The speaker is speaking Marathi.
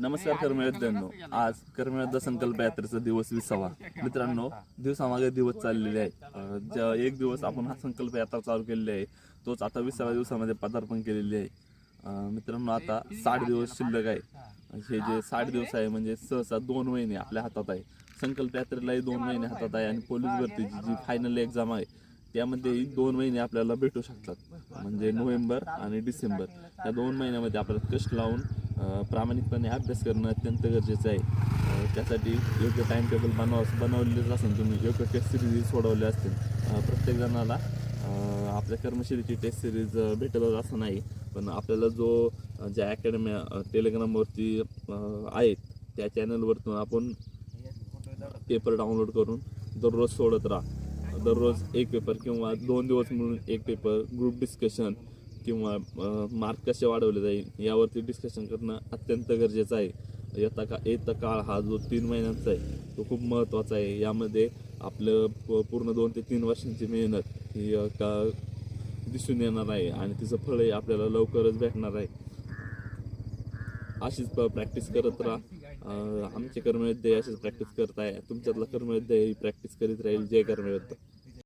नमस्कार कर्मयोद्ध्यांनो, आज कर्मयोद्धा संकल्प यात्रेचा दिवस 20वा. मित्रांनो, दिवसामागे दिवस चाललेले आहे. एक दिवस आपण हा संकल्प यात्रा चालू केलेली आहे, तोच आता 20व्या दिवसामध्ये पदार्पण केलेले आहे. मित्रांनो, आता 60 दिवस शिल्लक आहे. हे जे 60 दिवस आहे म्हणजे सहसा 2 महिने आपल्या हातात आहे. संकल्प यात्रेलाही 2 महिने हातात आहे आणि पोलीस भरतीची जी फायनल एक्झाम आहे त्यामध्येही 2 महिने आपल्याला भेटू शकतात. म्हणजे नोव्हेंबर आणि डिसेंबर या 2 महिन्यामध्ये आपल्याला कष्ट लावून प्रामाणिकपणे अभ्यास करणं अत्यंत गरजेचं आहे. त्यासाठी योग्य टाइम टेबल बनवलेच असेल, तुम्ही योग्य टेस्ट सिरीज सोडवले असतील. प्रत्येक जणाला आपल्या कर्मशिरीची टेस्ट सिरीज भेटतच असं नाही, पण आपल्याला ज्या अकॅडम्या टेलिग्रामवरती आहेत त्या चॅनलवरतून आपण पेपर डाउनलोड करून दररोज सोडत राहा. दररोज एक पेपर किंवा 2 दिवस म्हणून एक पेपर, ग्रुप डिस्कशन किंवा मार्क कसे वाढवले जाईल यावरती डिस्कशन करणं अत्यंत गरजेचं आहे. येता काळ हा जो 3 महिन्यांचा आहे तो खूप महत्त्वाचा आहे. यामध्ये आपलं पूर्ण 2 ते 3 वर्षांची मेहनत ही दिसून येणार आहे आणि तिचं फळही आपल्याला लवकरच भेटणार आहे. अशीच प्रॅक्टिस करत राहा. आमचे कर्मयोद्धे अशीच प्रॅक्टिस करत आहे. तुमच्यातला कर्मयोद्धे ही प्रॅक्टिस करीत राहील. जय कर्मयोद्धा.